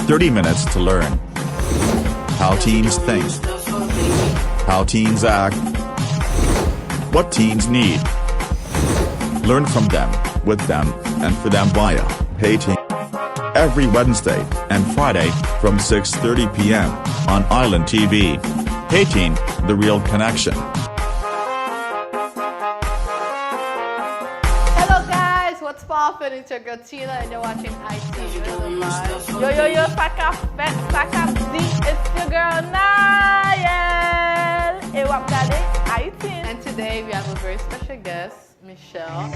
30 minutes to learn how teens think, how teens act, what teens need. Learn from them, with them, and for them via HaiTeen. Every Wednesday and Friday from 6:30 p.m. on Island TV. HaiTeen, the real connection. Hello guys, what's poppin'? It's your girl Tina and you're watching HaiTeen. Yo, saka fet, saka di, it's your girl Nayel. Et wap gade HaiTeen. And today we have a very special guest, Michelle.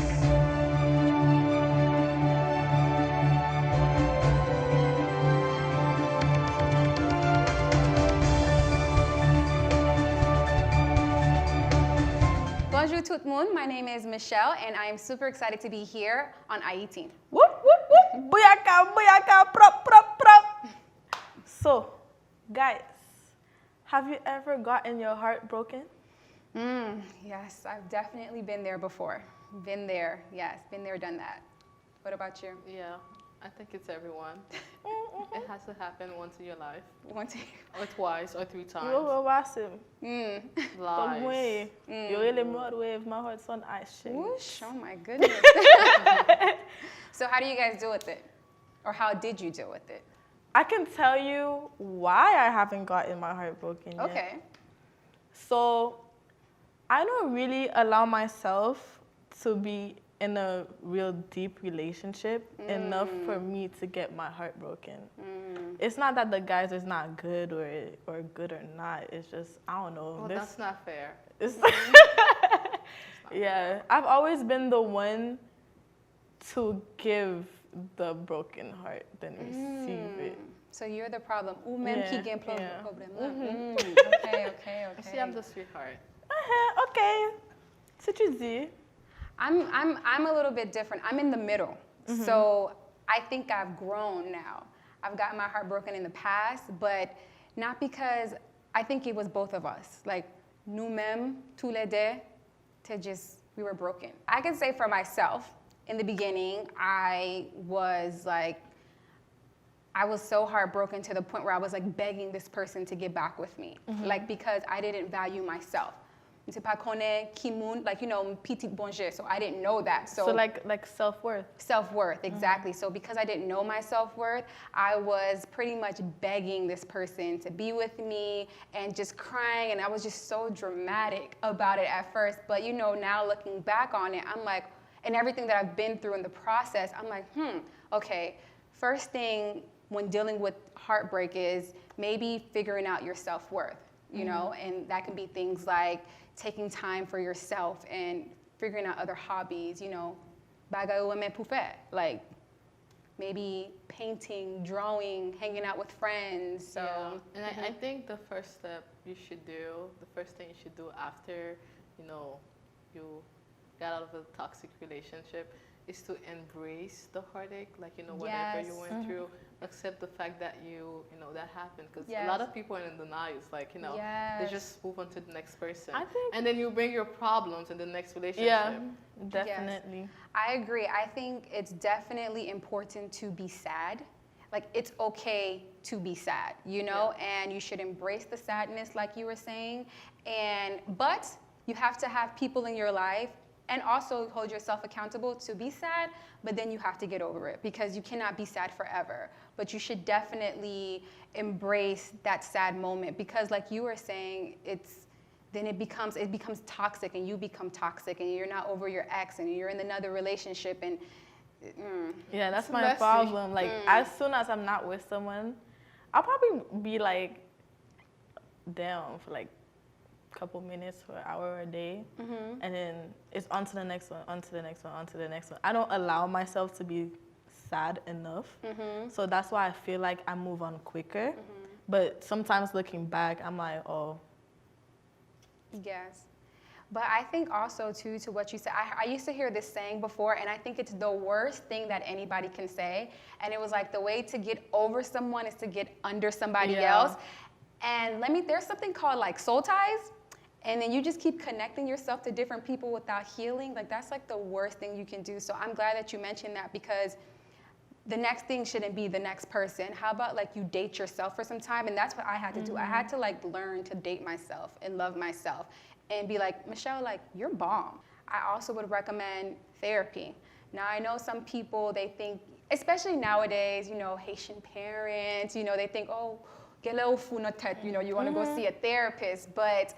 Bonjour tout le monde, my name is Michelle and I am super excited to be here on HaiTeen. Whoop, whoop, whoop. Booyaka, booyaka, prop, prop, prop. So, guys, have you ever gotten your heart broken? Yes, I've definitely been there before. Been there, yes, been there, done that. What about you? Yeah, I think it's everyone. It has to happen once in your life. Once Or twice, or 3 times. Lies. My heart's on ice. Whoosh, oh my goodness. So how do you guys deal with it? Or how did you deal with it? I can tell you why I haven't gotten my heart broken yet. Okay. So I don't really allow myself to be in a real deep relationship enough for me to get my heart broken. It's not that the guys is not good or good or not. It's just, I don't know. Well, that's not fair. Yeah, I've always been the one to give the broken heart than receive it. So you're the problem. Ou même qui gagne problème. Okay. See, I'm the sweetheart. Okay. C'est tu dis. I'm a little bit different. I'm in the middle. So I think I've grown now. I've gotten my heart broken in the past, but not because I think it was both of us. Like nous-mêmes, tous les deux, we were broken. I can say for myself, in the beginning, I was so heartbroken to the point where I was like begging this person to get back with me. Like because I didn't value myself. Like, you know, petit bonjour, so I didn't know that. So like self-worth. Self-worth, exactly. So because I didn't know my self-worth, I was pretty much begging this person to be with me and just crying, and I was just so dramatic about it at first. But you know, now looking back on it, I'm like, and everything that I've been through in the process, I'm like, okay, first thing when dealing with heartbreak is maybe figuring out your self-worth, you know, and that can be things like taking time for yourself and figuring out other hobbies, you know, like maybe painting, drawing, hanging out with friends. So, yeah. And I think the first step you should do, the first thing you should do after, you know, you got out of a toxic relationship is to embrace the heartache, like, you know, whatever you went through, accept the fact that you know, that happened. Because a lot of people are in denial. It's like, you know, they just move on to the next person. And then you bring your problems in the next relationship. Yeah, definitely. Yes. I agree. I think it's definitely important to be sad. Like, it's okay to be sad, you know, and you should embrace the sadness, like you were saying. But you have to have people in your life and also hold yourself accountable to be sad, but then you have to get over it because you cannot be sad forever. But you should definitely embrace that sad moment because, like you were saying, it becomes toxic and you become toxic and you're not over your ex and you're in another relationship and yeah, that's my problem. Like as soon as I'm not with someone, I'll probably be like down for like couple minutes or an hour or a day, and then it's on to the next one, on to the next one, on to the next one. I don't allow myself to be sad enough, so that's why I feel like I move on quicker. But sometimes looking back, I'm like, oh. Yes. But I think also, too, to what you said, I used to hear this saying before, and I think it's the worst thing that anybody can say. And it was like the way to get over someone is to get under somebody else. And there's something called like soul ties. And then you just keep connecting yourself to different people without healing. Like that's like the worst thing you can do. So I'm glad that you mentioned that because the next thing shouldn't be the next person. How about like you date yourself for some time? And that's what I had to do. I had to like learn to date myself and love myself and be like, Michelle, like you're bomb. I also would recommend therapy. Now I know some people, they think, especially nowadays, you know, Haitian parents, you know, they think, oh, you know, you want to go see a therapist, but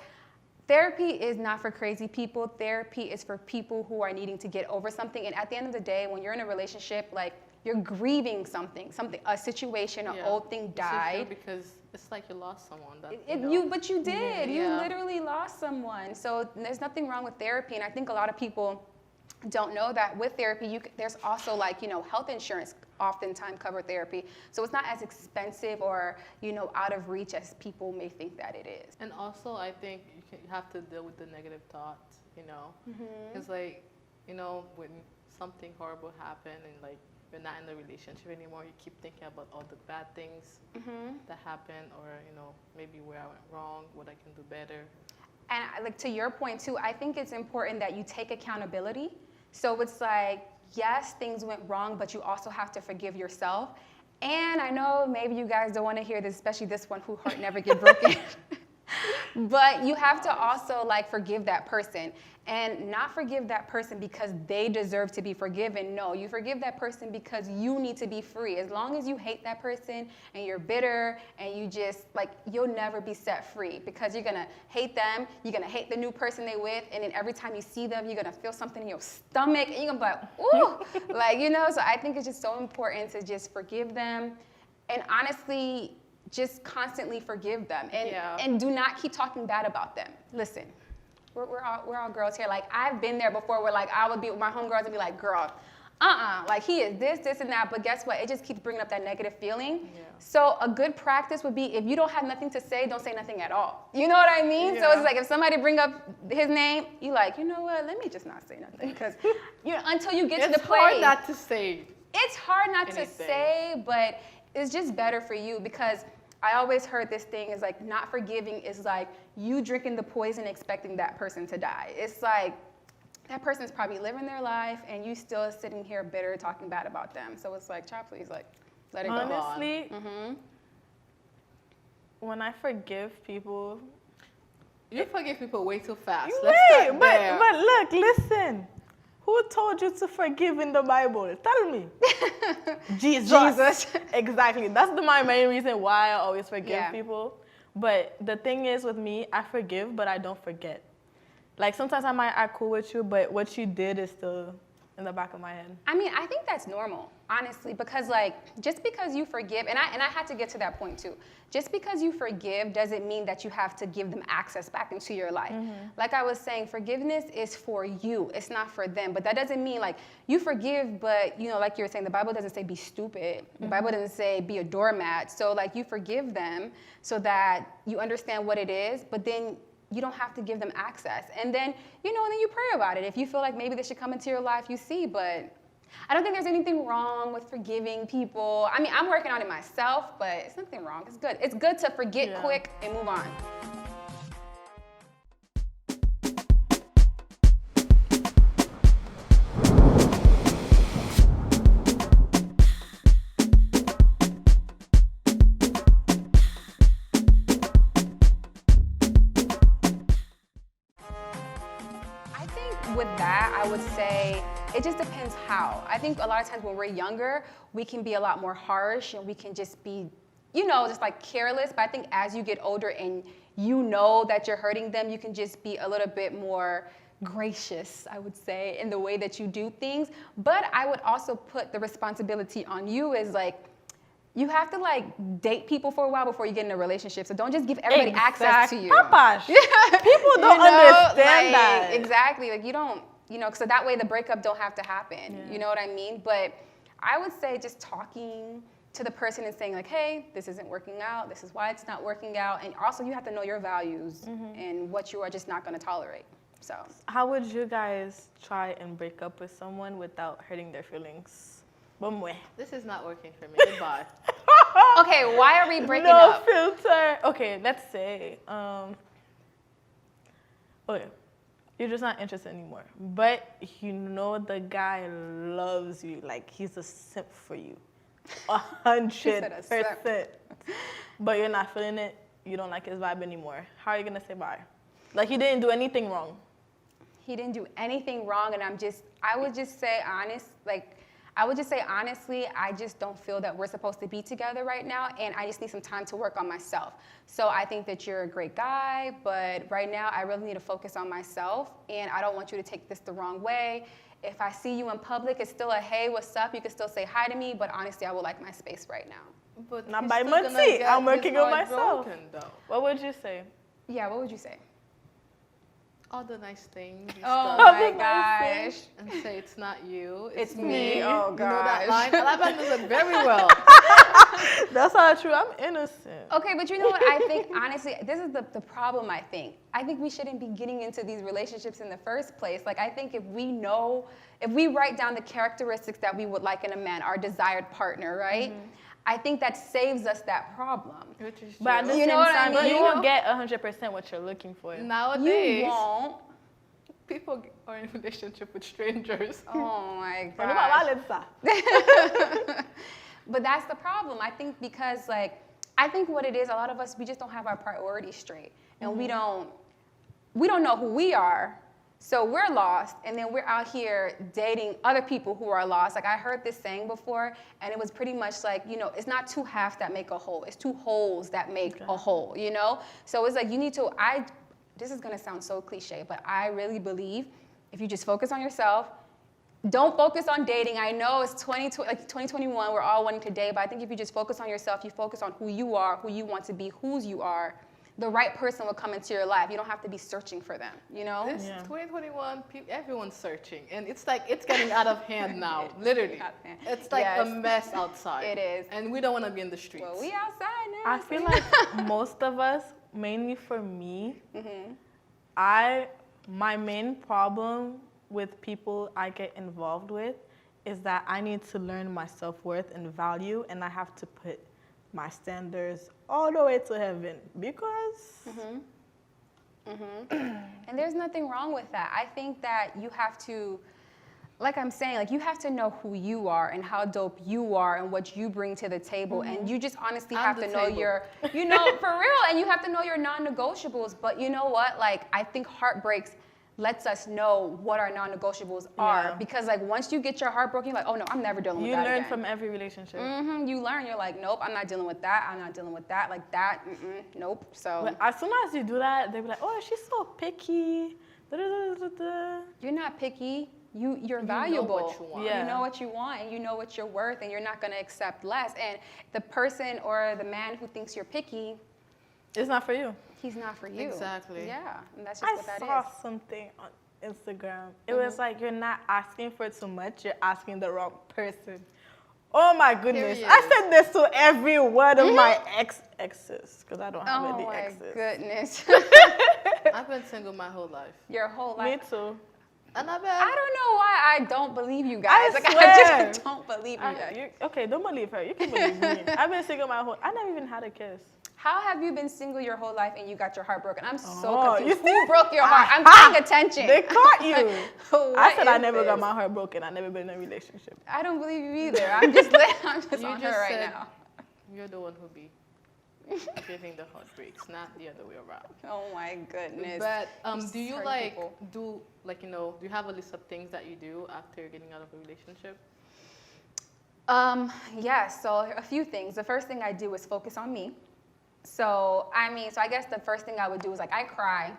therapy is not for crazy people. Therapy is for people who are needing to get over something. And at the end of the day, when you're in a relationship, like you're grieving something, a situation, an old thing died. Because it's like you lost someone. But you did. You literally lost someone. So there's nothing wrong with therapy. And I think a lot of people don't know that with therapy, there's also like, you know, health insurance oftentimes cover therapy. So it's not as expensive or, you know, out of reach as people may think that it is. And also, I think you have to deal with the negative thoughts, you know? Because like, you know, when something horrible happened and like you're not in the relationship anymore, you keep thinking about all the bad things that happened, or, you know, maybe where I went wrong, what I can do better. And like to your point too, I think it's important that you take accountability. So it's like, yes, things went wrong, but you also have to forgive yourself. And I know maybe you guys don't want to hear this, especially this one, who heart never get broken. But you have to also like forgive that person, and not forgive that person because they deserve to be forgiven. No, you forgive that person because you need to be free. As long as you hate that person and you're bitter and you just like, you'll never be set free, because you're gonna hate them, you're gonna hate the new person they with, and then every time you see them, you're gonna feel something in your stomach and you're gonna be like, ooh, like, you know, so I think it's just so important to just forgive them, and honestly, just constantly forgive them, and do not keep talking bad about them. Listen, we're all girls here. Like, I've been there before where like I would be with my homegirls and be like, girl, like he is this and that, but guess what? It just keeps bringing up that negative feeling. Yeah. So a good practice would be, if you don't have nothing to say, don't say nothing at all. You know what I mean? Yeah. So it's like if somebody bring up his name, you like, you know what? Let me just not say nothing, because until you get to the place. It's hard not to say. It's hard not to say, but it's just better for you, because I always heard this thing is like, not forgiving is like you drinking the poison expecting that person to die. It's like that person's probably living their life and you still sitting here bitter talking bad about them. So it's like, child, please, like, let it go. Honestly, when I forgive people, you forgive people way too fast. But look, listen. Who told you to forgive in the Bible? Tell me. Jesus. Exactly. That's my main reason why I always forgive people. But the thing is with me, I forgive, but I don't forget. Like sometimes I might act cool with you, but what you did is still in the back of my head. I mean, I think that's normal, honestly, because like just because you forgive, and I had to get to that point too. Just because you forgive doesn't mean that you have to give them access back into your life. Like I was saying, forgiveness is for you. It's not for them. But that doesn't mean like you forgive, but you know, like you were saying, the Bible doesn't say be stupid. The Bible doesn't say be a doormat. So like you forgive them so that you understand what it is, but then you don't have to give them access. And then, you know, and then you pray about it. If you feel like maybe they should come into your life, you see, but I don't think there's anything wrong with forgiving people. I mean, I'm working on it myself, but it's nothing wrong. It's good. It's good to forget quick and move on. With that, I would say it just depends how. I think a lot of times when we're younger, we can be a lot more harsh and we can just be, you know, just like careless. But I think as you get older and you know that you're hurting them, you can just be a little bit more gracious, I would say, in the way that you do things. But I would also put the responsibility on you as like, you have to like date people for a while before you get in a relationship. So don't just give everybody access to you. Papash. People don't understand that. Exactly. Like you don't, you know, so that way the breakup don't have to happen. You know what I mean? But I would say just talking to the person and saying like, hey, this isn't working out. This is why it's not working out. And also you have to know your values and what you are just not going to tolerate. So how would you guys try and break up with someone without hurting their feelings? This is not working for me. Goodbye. Okay, why are we breaking up? No filter. Okay, let's say, okay, you're just not interested anymore. But you know the guy loves you, like he's a simp for you. 100%. But you're not feeling it. You don't like his vibe anymore. How are you gonna say bye? Like he didn't do anything wrong. He didn't do anything wrong, and I would just say honestly, I just don't feel that we're supposed to be together right now, and I just need some time to work on myself. So I think that you're a great guy, but right now I really need to focus on myself, and I don't want you to take this the wrong way. If I see you in public, it's still a hey, what's up? You can still say hi to me, but honestly, I would like my space right now. But not by Muncie. I'm working on myself. What would you say? Yeah, what would you say? All the nice things. Oh my gosh. And say it's not you. It's me. Oh gosh. You know that line? Alabama knows it very well. That's not true. I'm innocent. Okay, but you know what? I think, honestly, this is the problem, I think. I think we shouldn't be getting into these relationships in the first place. Like, I think if we write down the characteristics that we would like in a man, our desired partner, right? Mm-hmm. I think that saves us that problem. Which is true. But at the same time, you will get 100% what you're looking for. Nowadays, you won't. People are in a relationship with strangers. Oh my gosh. But that's the problem. I think because I think what it is, a lot of us, we just don't have our priorities straight. And we don't know who we are. So we're lost, and then we're out here dating other people who are lost. Like I heard this saying before, and it was pretty much like, it's not two halves that make a whole. It's two wholes that make a whole, So it's like you need to, this is gonna sound so cliche, but I really believe if you just focus on yourself, don't focus on dating. I know it's 2021, we're all wanting to date, but I think if you just focus on yourself, you focus on who you are, who you want to be, whose you are, the right person will come into your life. You don't have to be searching for them, This 2021, everyone's searching. And it's like, it's getting out of hand now, literally. It's like a mess outside. It is. And we don't want to be in the streets. Well, we outside now. I feel like most of us, mainly for me, my main problem with people I get involved with is that I need to learn my self-worth and value, and I have to put my standards all the way to heaven because and there's nothing wrong with that. I think that you have to, like I'm saying, you have to know who you are and how dope you are and what you bring to the table, and you just honestly have to know your, for real, and you have to know your non-negotiables. But you know what, I think Heartbreaks lets us know what our non-negotiables are, because once you get your heart broken, you're like, oh no, I'm never dealing with that again. You learn from every relationship. You learn. You're like, nope, I'm not dealing with that. I'm not dealing with that. Like that, nope. So but as soon as you do that, they'll be like, oh, she's so picky. You're not picky. You're valuable. You know what you want. You know what you want, and you know what you're worth, and you're not going to accept less. And the person or the man who thinks you're picky, it's not for you. He's not for you. Exactly. Yeah, and that's just what that is. I saw something on Instagram. It was like, you're not asking for too much, you're asking the wrong person. Oh my goodness. I said this to every one of my exes, because I don't have any exes. Oh my goodness. I've been single my whole life. Your whole life? Me too. And I don't know why I don't believe you guys. I swear. I just don't believe you guys. Okay, don't believe her. You can believe me. I've been single my whole, I never even had a kiss. How have you been single your whole life and you got your heart broken? I'm so confused. Who broke your heart? I'm paying attention. They caught you. I said I never got my heart broken. I never been in a relationship. I don't believe you either. I'm just on her right now. You're the one who be giving the heartbreaks, not the other way around. Oh my goodness. But do you do you have a list of things that you do after getting out of a relationship? Yes, so a few things. The first thing I do is focus on me. So I guess the first thing I would do is I cry.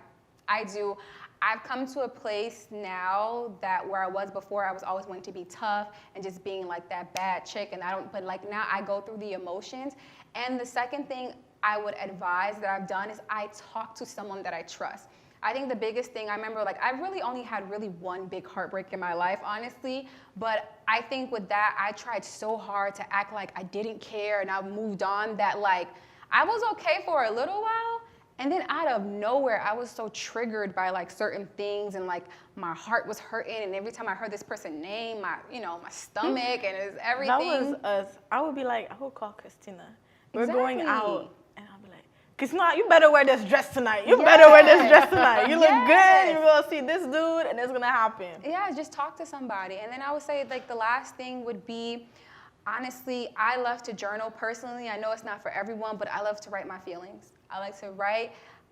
I've come to a place now that where I was before, I was always wanting to be tough and just being that bad chick, and but now I go through the emotions. And the second thing I would advise that I've done is I talk to someone that I trust. I think the biggest thing, I remember I've really only had one big heartbreak in my life, honestly. But I think with that, I tried so hard to act like I didn't care and I moved on that I was okay for a little while. And then out of nowhere, I was so triggered by certain things, and my heart was hurting. And every time I heard this person's name, my stomach and it's everything. That was us. I would be I would call Christina. We're going out. And I'll be Christina, you better wear this dress tonight. You better wear this dress tonight. You look good. You're going to see this dude, and it's going to happen. Yeah, just talk to somebody. And then I would say, the last thing would be, Honestly, I love to journal personally. I know it's not for everyone, but I love to write my feelings. I like to write,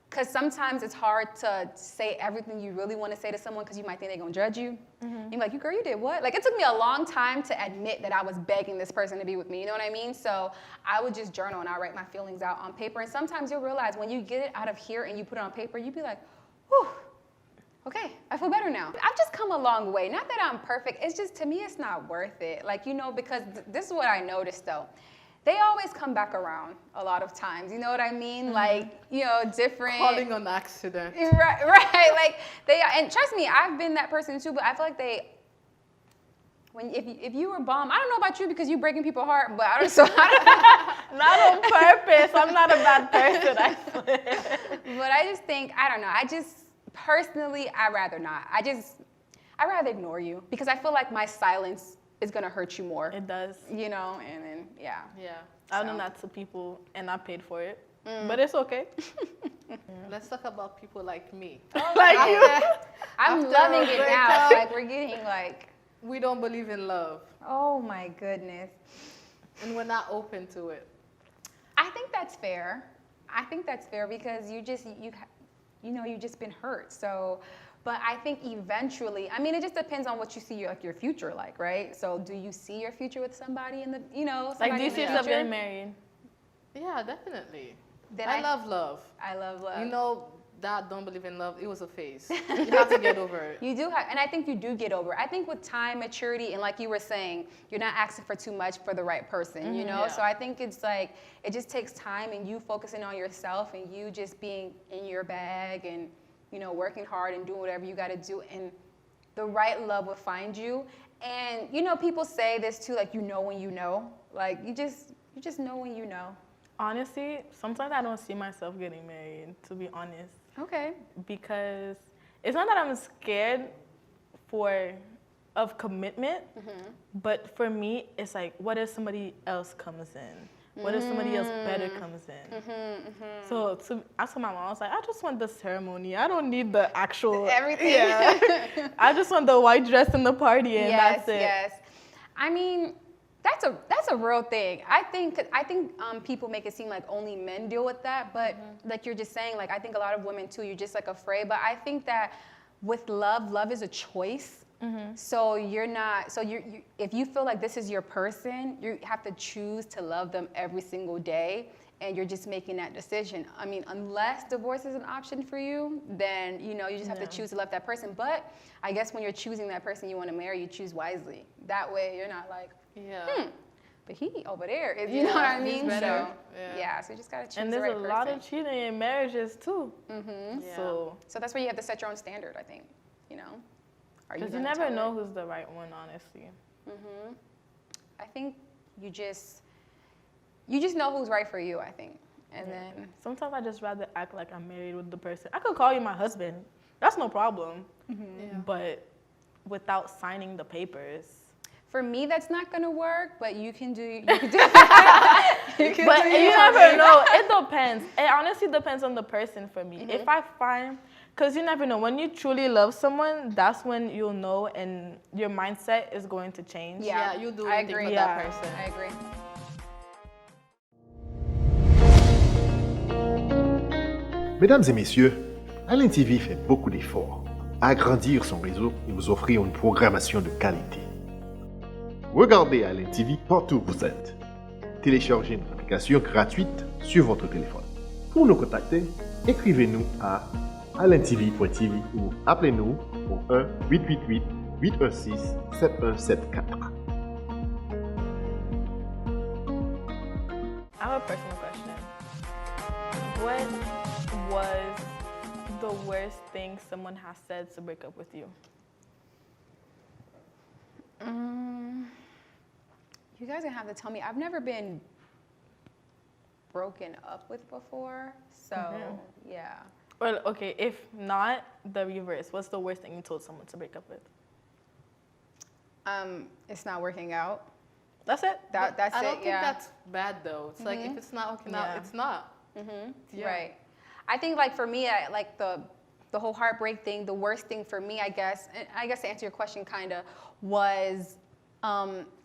because sometimes it's hard to say everything you really want to say to someone because you might think they're going to judge you. You're like, girl, you did what? Like, it took me a long time to admit that I was begging this person to be with me. You know what I mean? So I would just journal and I write my feelings out on paper. And sometimes you'll realize when you get it out of here and you put it on paper, you'd be like, whew. Okay, I feel better now. I've just come a long way. Not that I'm perfect. It's just, to me, it's not worth it. Like, you know, because this is what I noticed, though. They always come back around a lot of times. You know what I mean? Like, you know, different. Calling on accident. Right. Like, and trust me, I've been that person, too. But I feel like if you were bomb, I don't know about you because you're breaking people's heart, but not on purpose. I'm not a bad person, I swear. But I just think, I don't know. Personally, I'd rather not. I'd rather ignore you because I feel like my silence is going to hurt you more. It does. You know, and then, yeah. Yeah. I've done that to people and I paid for it. But it's okay. Let's talk about people like me. Like you. I'm loving it now. Like, we're getting like. We don't believe in love. Oh my goodness. And we're not open to it. I think that's fair. Because you've just been hurt. So, but I think eventually, I mean, it just depends on what you see your future like, right? So do you see your future with somebody in the, like, do you see yourself getting married? Yeah, definitely. Then I love love. I love love. You know, that don't believe in love, it was a phase. You have to get over it. You do have, and I think you do get over it. I think with time, maturity, and like you were saying, you're not asking for too much for the right person, you know? Yeah. So I think it's like, it just takes time and you focusing on yourself and you just being in your bag and, you know, working hard and doing whatever you got to do, and the right love will find you. And, you know, people say this too, like, you know when you know. Like, you just know when you know. Honestly, sometimes I don't see myself getting married, to be honest. Okay. Because it's not that I'm scared of commitment, but for me, it's like, what if somebody else comes in? What if somebody else better comes in? So I told my mom, I was like, I just want the ceremony. I don't need the actual everything. Yeah. I just want the white dress and the party, and that's it. Yes. I mean, that's a real thing. I think people make it seem like only men deal with that, but like you're just saying, like, I think a lot of women too, you're just like afraid. But I think that with love is a choice. So if you feel like this is your person, you have to choose to love them every single day, and you're just making that decision. I mean, unless divorce is an option for you, then, you know, you just have to choose to love that person. But I guess when you're choosing that person you want to marry, you choose wisely. That way you're not like, but he over there is, you know what I mean? So, so you just got to choose and the right person. there's a lot of cheating in marriages too. So that's where you have to set your own standard, I think, you know? Because you never know who's the right one, honestly. I think you just know who's right for you, I think. And then sometimes I just rather act like I'm married with the person. I could call you my husband. That's no problem. But without signing the papers. For me, that's not gonna work, but you can do. But you never know. It depends. It honestly depends on the person for me. If I find, because you never know, when you truly love someone, that's when you'll know, and your mindset is going to change. Yeah, you do I anything agree. for that person. I agree. Mesdames et messieurs, HaiTeen TV fait beaucoup d'efforts à agrandir son réseau et vous offrir une programmation de qualité. Regardez HaiTeen TV partout où vous êtes. Téléchargez une application gratuite sur votre téléphone. Pour nous contacter, écrivez-nous à haiteen.tv ou appelez-nous au 1-888-816-7174. I have a personal question. What was the worst thing someone has said to break up with you? You guys are gonna have to tell me. I've never been broken up with before, so yeah. Well, okay, if not, the reverse. What's the worst thing you told someone to break up with? It's not working out. That's it? That's it. I don't think that's bad though. It's like if it's not working out, it's not. Right. I think like for me, like the whole heartbreak thing, the worst thing for me, I guess to answer your question, kind of was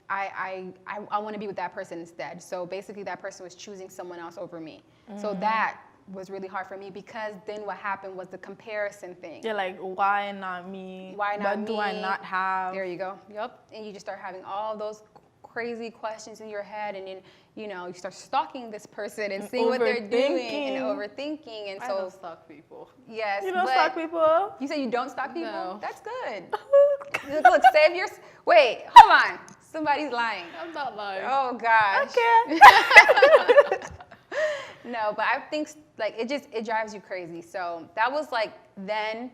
I want to be with that person instead. So basically that person was choosing someone else over me. So that was really hard for me because then what happened was the comparison thing. You're like, why not me? Why not what me? do I not have? There you go. Yep. And you just start having all those crazy questions in your head, and then you start stalking this person and seeing what they're doing and overthinking. And I so don't stalk people. yes, You don't stalk people? You say you don't stalk people? No. That's good. Look, save your. Wait, hold on. Somebody's lying. I'm not lying. Oh gosh. Okay. No, but I think like it drives you crazy. So that was like then,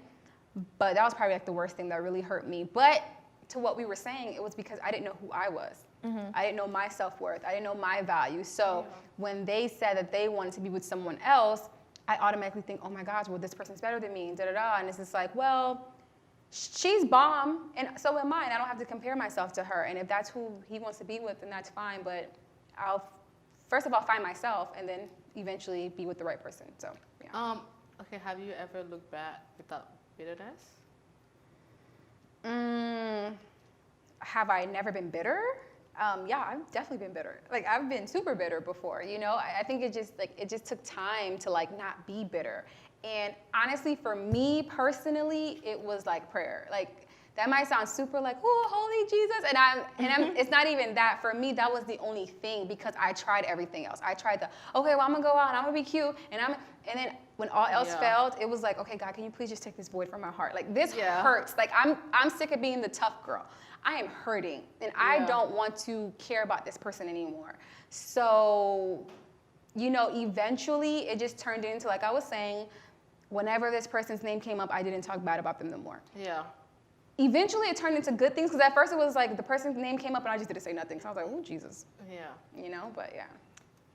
but that was probably like the worst thing that really hurt me. But to what we were saying, it was because I didn't know who I was. I didn't know my self-worth. I didn't know my value. So when they said that they wanted to be with someone else, I automatically think, oh my gosh, well, this person's better than me, and da-da-da. And it's just like, well, she's bomb, and so am I, and I don't have to compare myself to her. And if that's who he wants to be with, then that's fine. But I'll, first of all, find myself, and then eventually be with the right person. So, yeah. Okay, have you ever looked back without bitterness? Have I never been bitter? Yeah, I've definitely been bitter. Like I've been super bitter before, I think it just took time to like not be bitter. And honestly, for me personally, it was like prayer. Like that might sound super like, oh, holy Jesus. And I'm it's not even that. For me, that was the only thing because I tried everything else. I tried okay, well, I'm gonna go out and I'm gonna be cute. And then when all else failed, it was like, okay, God, can you please just take this void from my heart? Like this hurts. Like I'm sick of being the tough girl. I am hurting and I don't want to care about this person anymore. So, eventually it just turned into, like I was saying, whenever this person's name came up, I didn't talk bad about them no more. Yeah. Eventually it turned into good things because at first it was like the person's name came up and I just didn't say nothing. So I was like, oh, Jesus. Yeah. But yeah.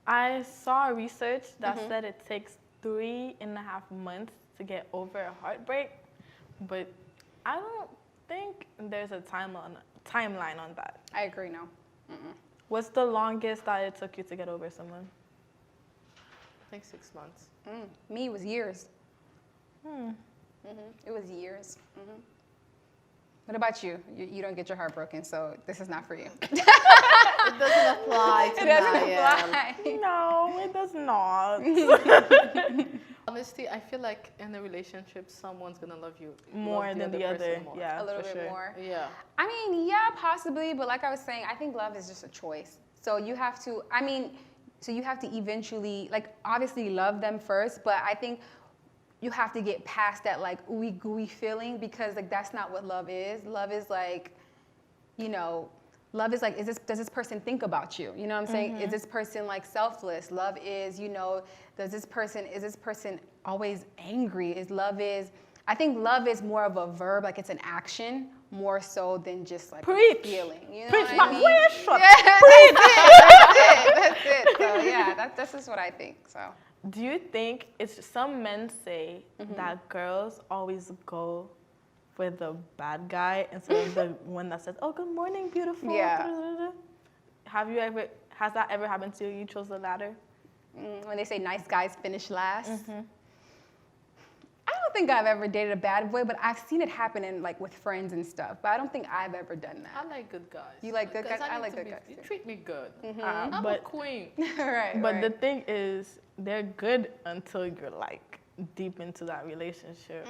I saw research that said it takes 3.5 months to get over a heartbreak, but I don't think there's a timeline on that. I agree, no. What's the longest that it took you to get over someone? I think 6 months. Me, it was years. It was years. What about you? You don't get your heart broken, so this is not for you. It doesn't apply to It doesn't Diane. apply. No, it does not. Honestly, I feel like in a relationship, someone's gonna love you More than the other. person more. Yeah, A little for bit sure. more. Yeah. I mean, yeah, possibly, but like I was saying, I think love is just a choice. So you have to, eventually, like, obviously love them first, but I think you have to get past that, like, ooey gooey feeling because, like, that's not what love is. Love is like, love is like, does this person think about you? You know what I'm saying? Is this person like selfless? Love is, is this person always angry? I think love is more of a verb, like it's an action, more so than just like a feeling. You know Preach what my I mean? wish. Yeah, that's it. So yeah, that's just what I think. So. Do you think some men say that girls always go for the bad guy instead of the one that says, "Oh, good morning, beautiful." Yeah. Has that ever happened to you? You chose the latter? When they say nice guys finish last. I don't think I've ever dated a bad boy, but I've seen it happen with friends and stuff. But I don't think I've ever done that. I like good guys. You like good guys? I like good guys You too. treat me good. I'm a But queen. Right. But the thing is, they're good until you're like deep into that relationship.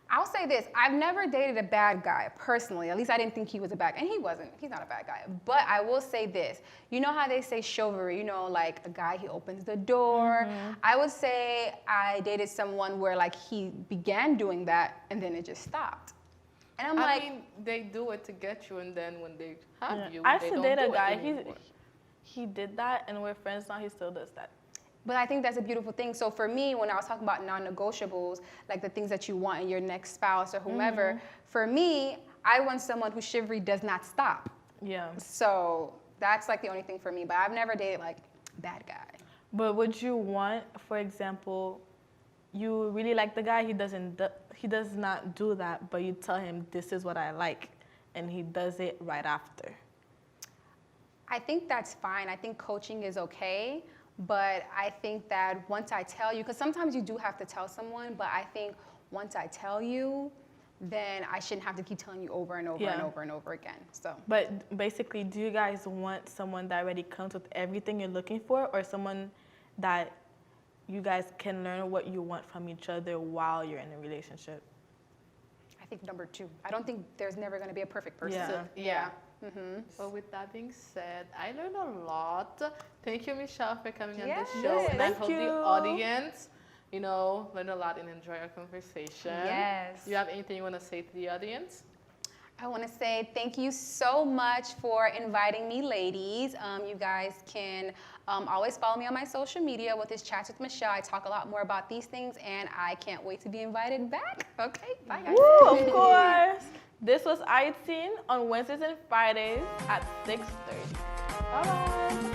I'll say this. I've never dated a bad guy, personally. At least I didn't think he was a bad guy. And he wasn't. He's not a bad guy. But I will say this. You know how they say chivalry? Like a guy, he opens the door. I would say I dated someone where, like, he began doing that, and then it just stopped. And I mean, they do it to get you, and then when they have you, I they used to don't date a do guy. it anymore. He did that, and we're friends now. He still does that. But I think that's a beautiful thing. So for me, when I was talking about non-negotiables, like the things that you want in your next spouse or whomever, for me, I want someone whose chivalry does not stop. Yeah. So that's like the only thing for me. But I've never dated like a bad guy. But would you want, for example, you really like the guy, he does not do that, but you tell him this is what I like, and he does it right after? I think that's fine. I think coaching is okay. But I think that once I tell you, because sometimes you do have to tell someone, but I think once I tell you, then I shouldn't have to keep telling you over and over and over and over again. So. But basically, do you guys want someone that already comes with everything you're looking for, or someone that you guys can learn what you want from each other while you're in a relationship? I think number 2. I don't think there's never going to be a perfect person. Yeah. So with that being said, I learned a lot. Thank you, Michelle, for coming on the show. And I hope the audience, learn a lot and enjoy our conversation. Yes. Do you have anything you want to say to the audience? I want to say thank you so much for inviting me, ladies. You guys can always follow me on my social media with this Chats with Michelle. I talk a lot more about these things, and I can't wait to be invited back. Okay, bye guys. Woo, of course. This was HaiTeen on Wednesdays and Fridays at 6:30. Bye-bye.